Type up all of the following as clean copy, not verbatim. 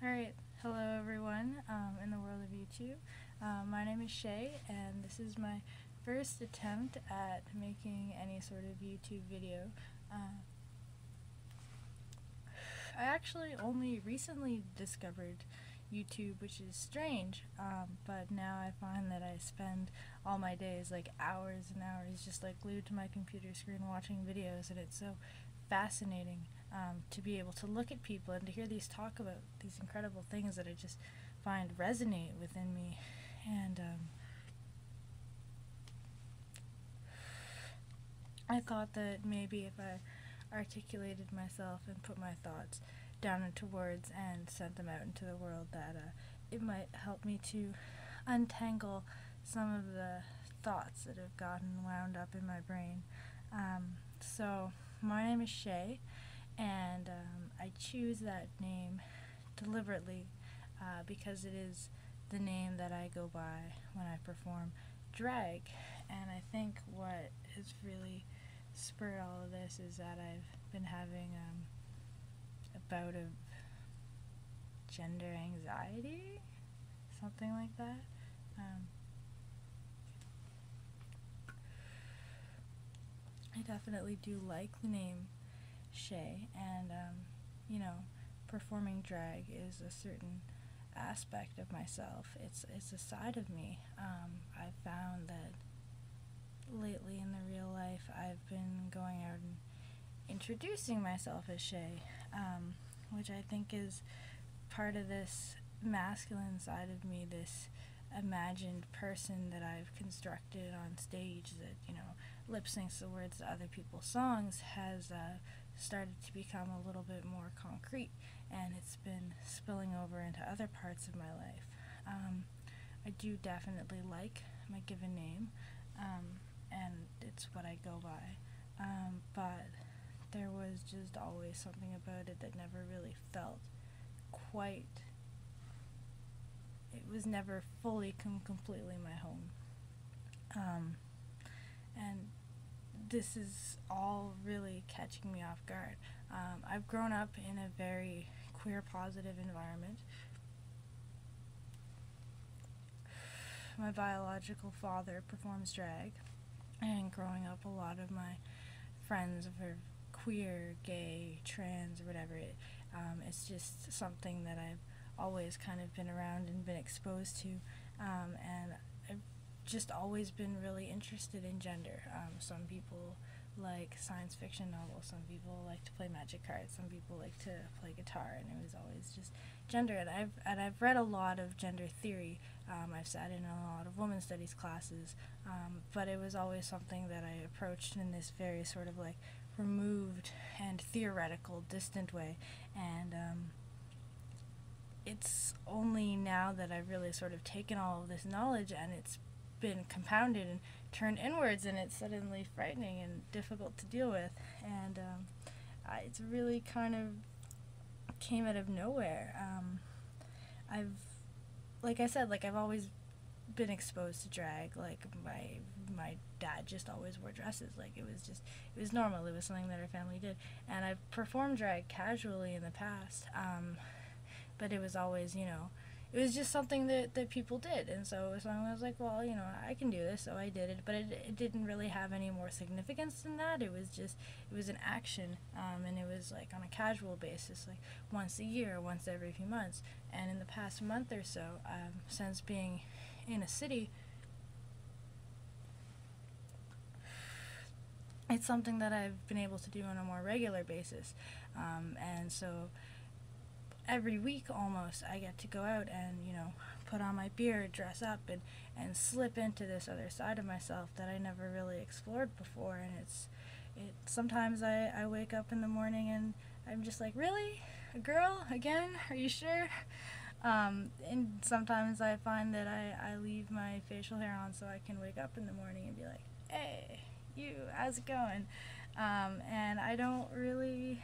Alright, hello everyone in the world of YouTube. My name is Shay, and this is my first attempt at making any sort of YouTube video. I actually only recently discovered YouTube, which is strange, but now I find that I spend all my days, like hours and hours, just like glued to my computer screen watching videos, and it's so fascinating to be able to look at people and to hear these talk about these incredible things that I just find resonate within me. And I thought that maybe if I articulated myself and put my thoughts down into words and sent them out into the world, that it might help me to untangle some of the thoughts that have gotten wound up in my brain. So my name is Shay, and I choose that name deliberately because it is the name that I go by when I perform drag. And I think what has really spurred all of this is that I've been having a bout of gender anxiety, something like that. I definitely do like the name Shay, and performing drag is a certain aspect of myself. It's a side of me. I've found that lately in the real life I've been going out and introducing myself as Shay, which I think is part of this masculine side of me, this imagined person that I've constructed on stage that, lip syncs the words to other people's songs, has started to become a little bit more concrete, and it's been spilling over into other parts of my life. I do definitely like my given name, and it's what I go by, but there was just always something about it that never really felt quite, it was never fully completely my home. And this is all really catching me off guard. I've grown up in a very queer positive environment. My biological father performs drag, and growing up, a lot of my friends were queer, gay, trans, or whatever. It's just something that I've always kind of been around and been exposed to, and I've just always been really interested in gender. Some people like science fiction novels, some people like to play magic cards, some people like to play guitar, and it was always just gender. And I've read a lot of gender theory. I've sat in a lot of women's studies classes, but it was always something that I approached in this very sort of like removed and theoretical, distant way. And it's only now that I've really sort of taken all of this knowledge and it's been compounded and turned inwards, and it's suddenly frightening and difficult to deal with. And it's really kind of came out of nowhere. Like I said, I've always been exposed to drag. Like my dad just always wore dresses. Like it was normal. It was something that our family did. And I've performed drag casually in the past, but it was always, it was just something that people did. And so it was something I was like, well, I can do this, so I did it. But it didn't really have any more significance than that. It was an action, and it was like on a casual basis, like once a year, once every few months. And in the past month or so, since being in a city, it's something that I've been able to do on a more regular basis. And so every week almost I get to go out and, put on my beard, dress up, and slip into this other side of myself that I never really explored before. And sometimes I wake up in the morning and I'm just like, really? A girl? Again? Are you sure? And sometimes I find that I leave my facial hair on so I can wake up in the morning and be like, hey, you, how's it going? And I don't really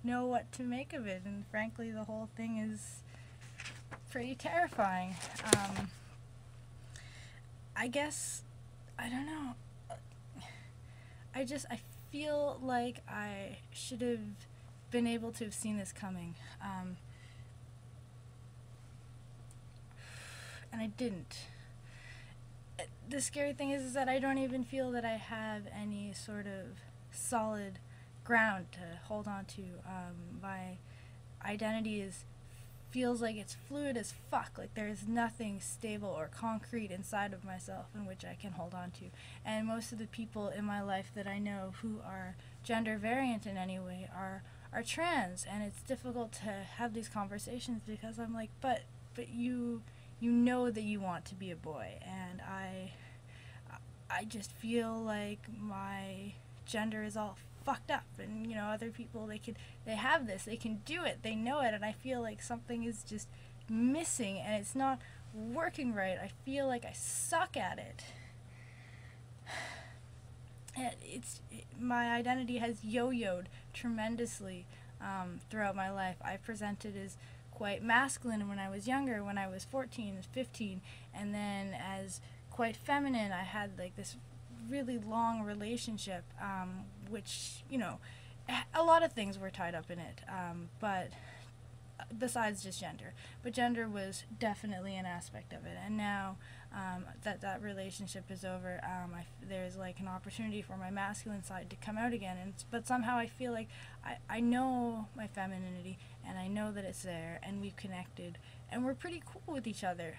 know what to make of it, and frankly the whole thing is pretty terrifying. I guess, I don't know, I feel like I should have been able to have seen this coming. I didn't. The scary thing is that I don't even feel that I have any sort of solid ground to hold on to. My identity feels like it's fluid as fuck. Like there's nothing stable or concrete inside of myself in which I can hold on to. And most of the people in my life that I know who are gender variant in any way are trans, and it's difficult to have these conversations because I'm like, but you know that you want to be a boy, and I just feel like my gender is all fucked up, and you know, other people, they have this, they can do it, they know it, and I feel like something is just missing and it's not working right. I feel like I suck at it. My identity has yo-yoed tremendously throughout my life. I presented as quite masculine when I was younger, when I was 14, 15, and then as quite feminine. I had like this really long relationship, which, you know, a lot of things were tied up in it, but besides just gender. But gender was definitely an aspect of it, and now that relationship is over, there's like an opportunity for my masculine side to come out again, but somehow I feel like I know my femininity, and I know that it's there, and we've connected, and we're pretty cool with each other,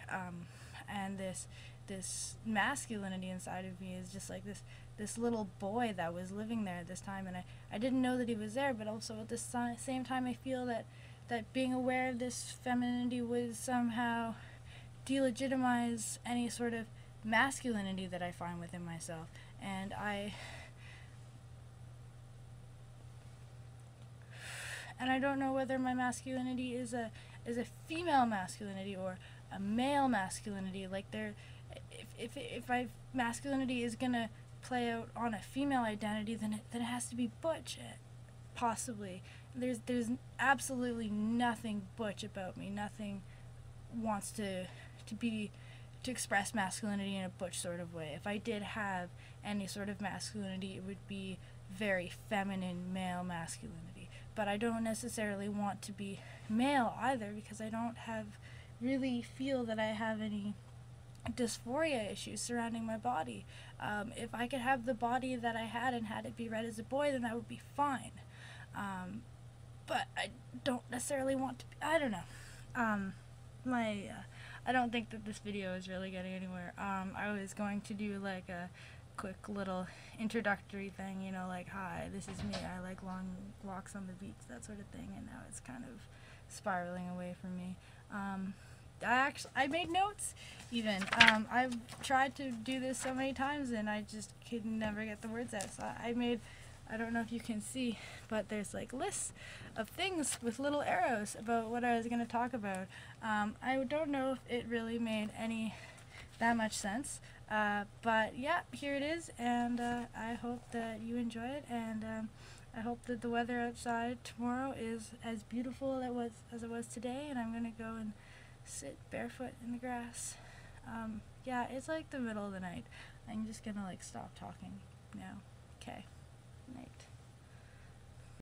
and this masculinity inside of me is just like this little boy that was living there at this time, and I didn't know that he was there, but also at the same time I feel that being aware of this femininity would somehow delegitimize any sort of masculinity that I find within myself, and I don't know whether my masculinity is a female masculinity or a male masculinity. Like if my masculinity is gonna play out on a female identity, then it has to be butch, possibly. There's absolutely nothing butch about me. Nothing wants to express masculinity in a butch sort of way. If I did have any sort of masculinity, it would be very feminine male masculinity. But I don't necessarily want to be male either, because I don't really feel that I have any dysphoria issues surrounding my body. If I could have the body that I had and had it be read as a boy, then that would be fine. But I don't necessarily want to be, I don't know. I don't think that this video is really getting anywhere. I was going to do like a quick little introductory thing, you know, like, hi, this is me, I like long walks on the beach, that sort of thing, and now it's kind of spiraling away from me. I made notes, even. I've tried to do this so many times, and I just could never get the words out, so I don't know if you can see, but there's like lists of things with little arrows about what I was going to talk about. I don't know if it really made that much sense, but yeah, here it is, and I hope that you enjoy it, and I hope that the weather outside tomorrow is as beautiful as it was today, and I'm going to go and sit barefoot in the grass. Yeah, it's like the middle of the night. I'm just going to like stop talking now. Okay. Night.